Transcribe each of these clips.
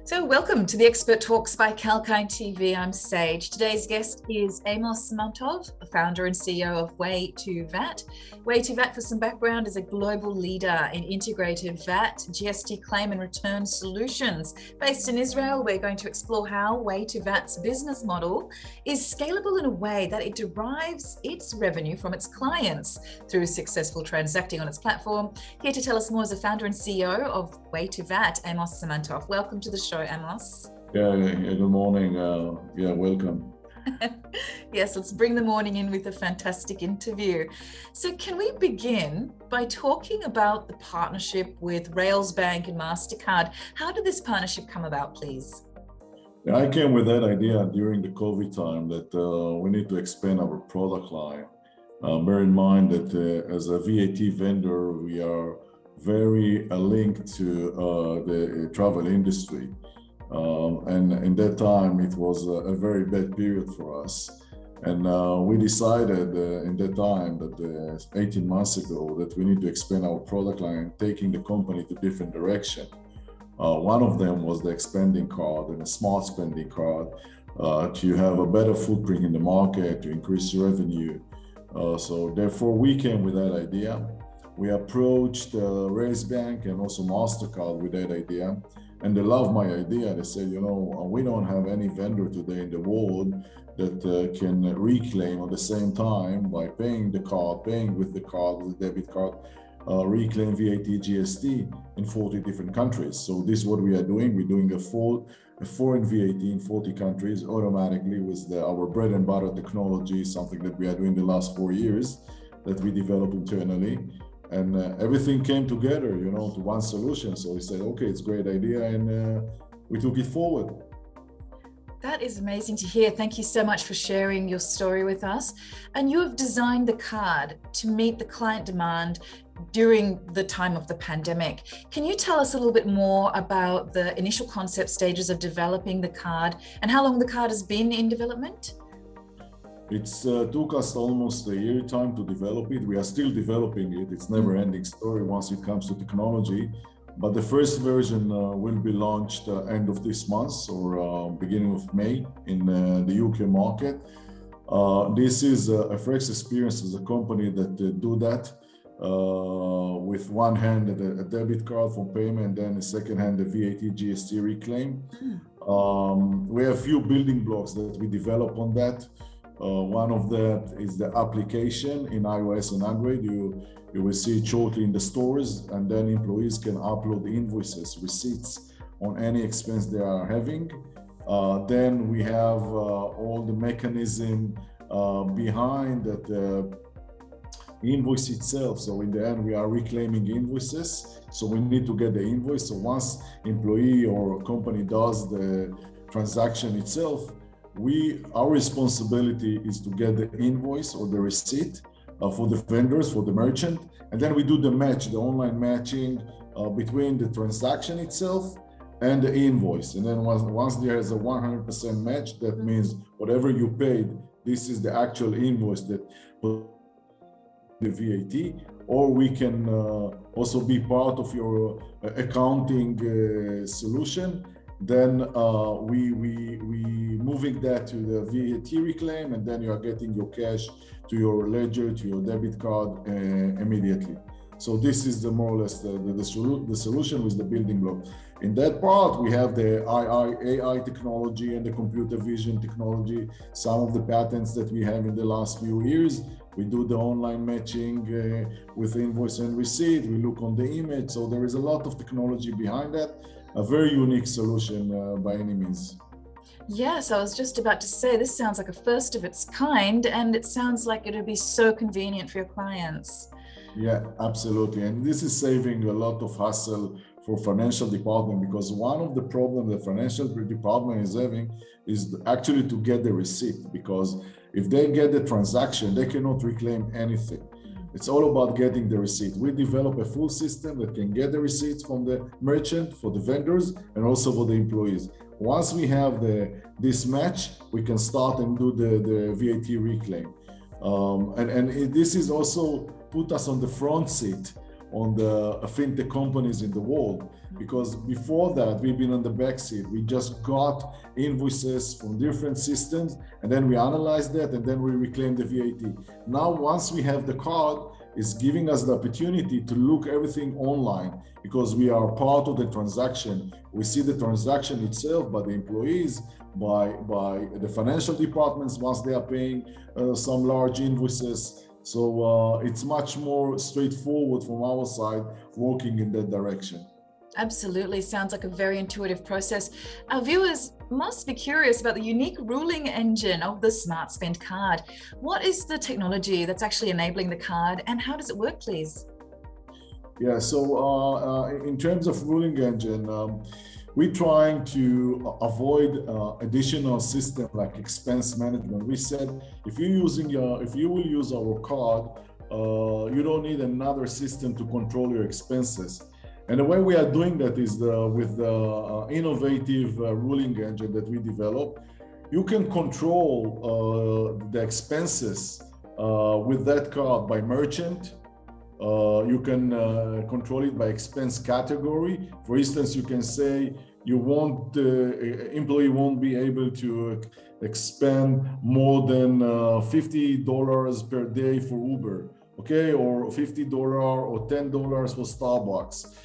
So welcome to the Expert Talks by Kalkine TV. I'm Sage. Today's guest is Amos Simantov, the founder and CEO of Way2VAT. Way2VAT, for some background, is a global leader in integrated VAT, GST claim and return solutions. Based in Israel, we're going to explore how Way2VAT's business model is scalable in a way that it derives its revenue from its clients through successful transacting on its platform. Here to tell us more is the founder and CEO of Way2VAT, Amos Simantov. Welcome to the show, Amos. Yeah, good morning. Welcome. Yes, let's bring the morning in with a fantastic interview. So can we begin by talking about the partnership with Rails Bank and Mastercard? How did this partnership come about, please? Yeah, I came with that idea during the COVID time that we need to expand our product line. Bear in mind that as a VAT vendor, we are very linked to the travel industry. And in that time, it was a very bad period for us. And we decided in that time, that 18 months ago, that we need to expand our product line, taking the company to different direction. One of them was the expanding card and a smart spending card to have a better footprint in the market, to increase revenue. So therefore, we came with that idea. We approached Rails Bank and also Mastercard with that idea. And they loved my idea. They said, we don't have any vendor today in the world that can reclaim at the same time by paying the card, paying with the card, with the debit card, reclaim VAT, GST in 40 different countries. So this is what we are doing. We're doing a foreign VAT in 40 countries automatically with our bread and butter technology, something that we are doing the last 4 years that we developed internally. And everything came together, to one solution. So we said, okay, it's a great idea, and we took it forward. That is amazing to hear. Thank you so much for sharing your story with us. And you have designed the card to meet the client demand during the time of the pandemic. Can you tell us a little bit more about the initial concept stages of developing the card and how long the card has been in development? It took us almost a year time to develop it. We are still developing it. It's never-ending story once it comes to technology. But the first version will be launched end of this month or beginning of May in the UK market. This is a first experience as a company that do that with one hand a debit card for payment, then the second hand the VAT GST reclaim. We have a few building blocks that we develop on that. One of that is the application in iOS and Android. You will see it shortly in the stores, and then employees can upload invoices, receipts on any expense they are having. Then we have all the mechanism behind that invoice itself. So in the end, we are reclaiming invoices. So we need to get the invoice. So once employee or company does the transaction itself, our responsibility is to get the invoice or the receipt for the vendors, for the merchant, and then we do the match, the online matching between the transaction itself and the invoice. And then once there is a 100% match, that means whatever you paid, this is the actual invoice that the VAT, or we can also be part of your accounting solution. Then we moving that to the VAT reclaim, and then you are getting your cash to your ledger, to your debit card immediately. So this is the more or less the solution with the building block. In that part, we have the AI technology and the computer vision technology, some of the patents that we have in the last few years. We do the online matching with invoice and receipt. We look on the image. So there is a lot of technology behind that. A very unique solution by any means. Yes, I was just about to say, this sounds like a first of its kind, and it sounds like it would be so convenient for your clients. Yeah, absolutely. And this is saving a lot of hassle for financial department, because one of the problems the financial department is having is actually to get the receipt, because if they get the transaction, they cannot reclaim anything. It's all about getting the receipt. We develop a full system that can get the receipts from the merchant, for the vendors, and also for the employees. Once we have this match, we can start and do the VAT reclaim. And this is also put us on the front seat on the fintech companies in the world. Because before that, we've been on the backseat. We just got invoices from different systems, and then we analyze that, and then we reclaim the VAT. Now, once we have the card, it's giving us the opportunity to look everything online, because we are part of the transaction. We see the transaction itself by the employees, by the financial departments once they are paying some large invoices. So it's much more straightforward from our side, working in that direction. Absolutely. Sounds like a very intuitive process. Our viewers must be curious about the unique ruling engine of the Smart Spend card. What is the technology that's actually enabling the card, and how does it work, please? Yeah, so in terms of ruling engine, we're trying to avoid additional system like expense management. We said if you will use our card, you don't need another system to control your expenses. And the way we are doing that is with the innovative ruling engine that we developed. You can control the expenses with that card by merchant. You can control it by expense category. For instance, you can say you want employee won't be able to expend more than $50 per day for Uber, okay, or $50 or $10 for Starbucks.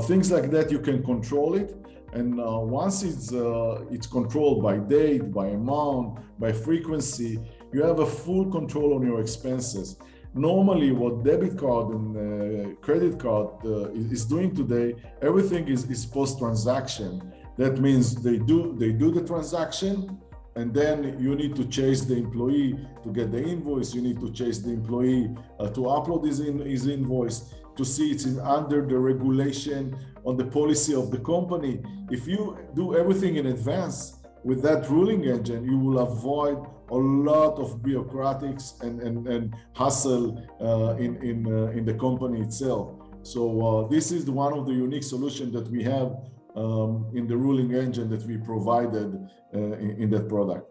Things like that, you can control it, and once it's controlled by date, by amount, by frequency, you have a full control on your expenses. Normally, what debit card and credit card is doing today, everything is post-transaction. That means they do the transaction, and then you need to chase the employee to get the invoice. You need to chase the employee to upload his invoice, to see it's under the regulation on the policy of the company. If you do everything in advance with that ruling engine, you will avoid a lot of bureaucratics and hassle in the company itself. So this is one of the unique solutions that we have in the ruling engine that we provided in that product.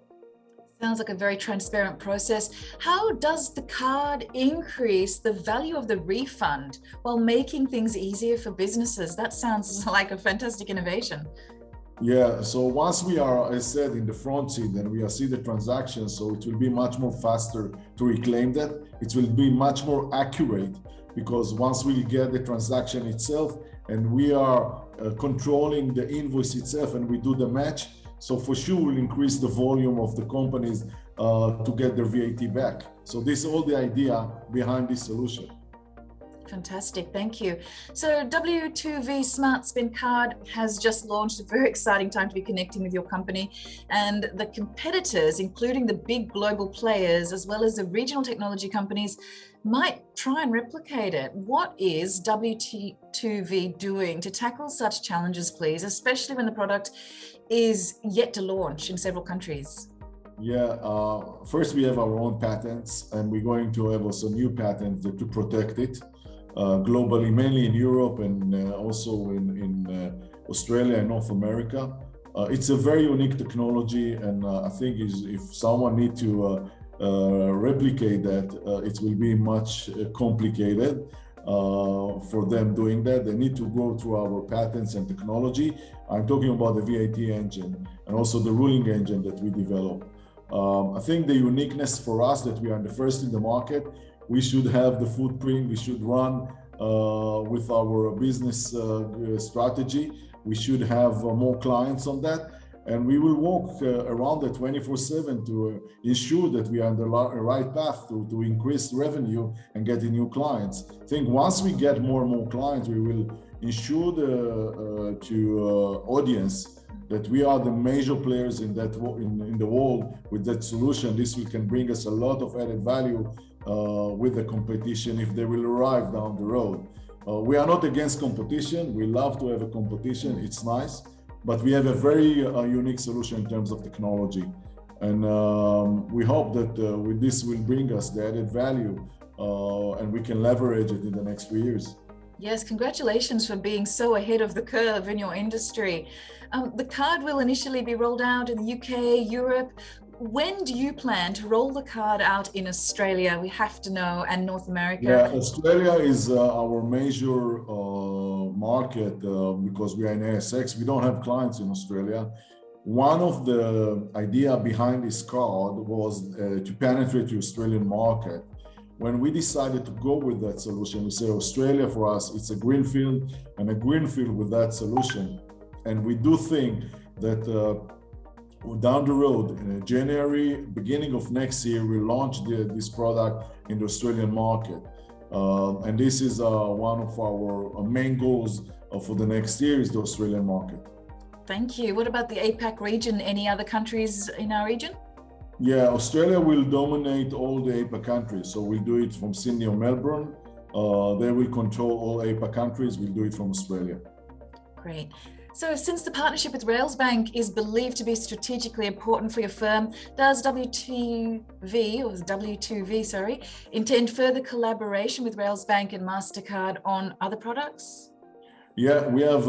Sounds like a very transparent process. How does the card increase the value of the refund while making things easier for businesses? That sounds like a fantastic innovation. Yeah, so once we are, as I said, in the front seat, then we see the transaction, so it will be much more faster to reclaim that. It will be much more accurate, because once we get the transaction itself and we are controlling the invoice itself and we do the match, so for sure we'll increase the volume of the companies to get their VAT back. So this is all the idea behind this solution. Fantastic, thank you. So W2V Smart Spend card has just launched. A very exciting time to be connecting with your company, and the competitors, including the big global players as well as the regional technology companies, might try and replicate it. What is W2V doing to tackle such challenges, please, especially when the product is yet to launch in several countries? Yeah, first we have our own patents, and we're going to have also new patents to protect it globally, mainly in Europe and also in Australia and North America. It's a very unique technology, and I think if someone needs to replicate that, it will be much complicated for them doing that. They need to go through our patents and technology. I'm talking about the VAT engine and also the ruling engine that we developed. I think the uniqueness for us that we are the first in the market, we should have the footprint, we should run with our business strategy. We should have more clients on that, and we will walk around it 24/7 to ensure that we are on the right path to increase revenue and getting new clients. I think once we get more and more clients, we will ensure to audience that we are the major players in the world with that solution. This can bring us a lot of added value with the competition if they will arrive down the road. We are not against competition. We love to have a competition. It's nice, but we have a very unique solution in terms of technology. And we hope that with this will bring us the added value and we can leverage it in the next few years. Yes, congratulations for being so ahead of the curve in your industry. The card will initially be rolled out in the UK, Europe. when do you plan to roll the card out in Australia? We have to know, and North America. Yeah, Australia is our major market because we are in ASX. We don't have clients in Australia. One of the idea behind this card was to penetrate the Australian market. When we decided to go with that solution, we say Australia for us, it's a greenfield and a greenfield with that solution. And we do think that down the road, in January, beginning of next year, we launch this product in the Australian market. And this is one of our main goals for the next year is the Australian market. Thank you. What about the APAC region? Any other countries in our region? Yeah, Australia will dominate all the APAC countries. So we'll do it from Sydney or Melbourne. They will control all APAC countries. We'll do it from Australia. Great. So since the partnership with Railsbank is believed to be strategically important for your firm, does W2V intend further collaboration with Railsbank and Mastercard on other products? Yeah, we have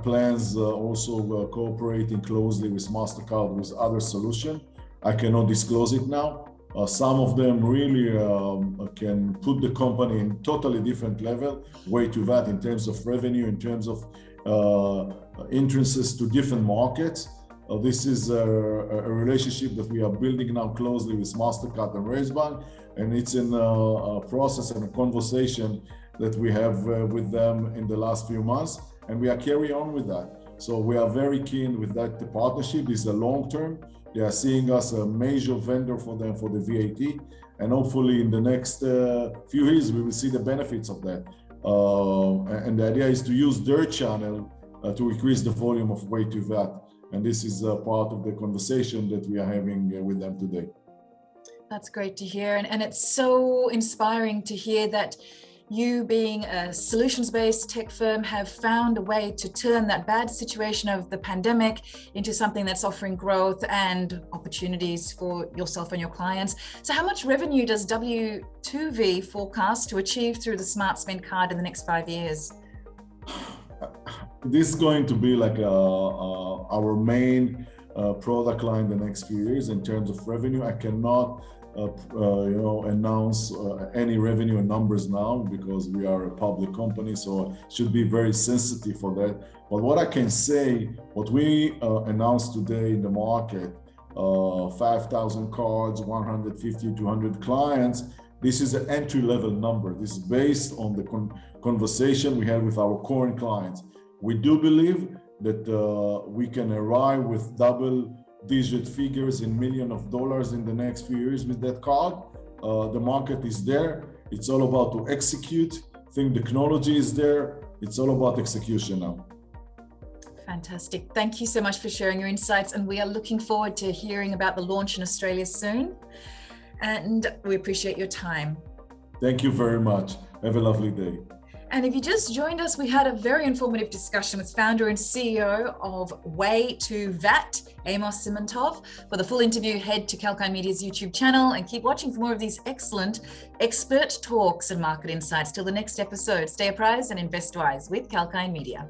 plans also cooperating closely with Mastercard with other solutions. I cannot disclose it now. Some of them really can put the company in totally different level, Way2VAT in terms of revenue, in terms of entrances to different markets. This is a relationship that we are building now closely with Mastercard and Railsbank, and it's in a process and a conversation that we have with them in the last few months, and we are carrying on with that. So we are very keen with that. The partnership is a long term. They are seeing us a major vendor for them for the VAT, and hopefully in the next few years we will see the benefits of that. And the idea is to use their channel to increase the volume of Way2VAT, and this is part of the conversation that we are having with them today. That's great to hear, and it's so inspiring to hear that you, being a solutions-based tech firm, have found a way to turn that bad situation of the pandemic into something that's offering growth and opportunities for yourself and your clients. So how much revenue does W2V forecast to achieve through the Smart Spend card in the next 5 years? This is going to be like our main product line the next few years in terms of revenue. I cannot announce any revenue numbers now because we are a public company, so it should be very sensitive for that. But what I can say, what we announced today in the market, 5,000 cards, 150, 200 clients, this is an entry-level number. This is based on the conversation we had with our current clients. We do believe that we can arrive with double-digit figures in millions of dollars in the next few years with that card. The market is there. It's all about to execute. I think the technology is there. It's all about execution now. Fantastic. Thank you so much for sharing your insights, and we are looking forward to hearing about the launch in Australia soon. And we appreciate your time. Thank you very much. Have a lovely day. And if you just joined us, we had a very informative discussion with founder and CEO of Way2VAT, Amos Simantov. For the full interview, head to Kalkine Media's YouTube channel and keep watching for more of these excellent expert talks and market insights. Till the next episode, stay apprised and invest wise with Kalkine Media.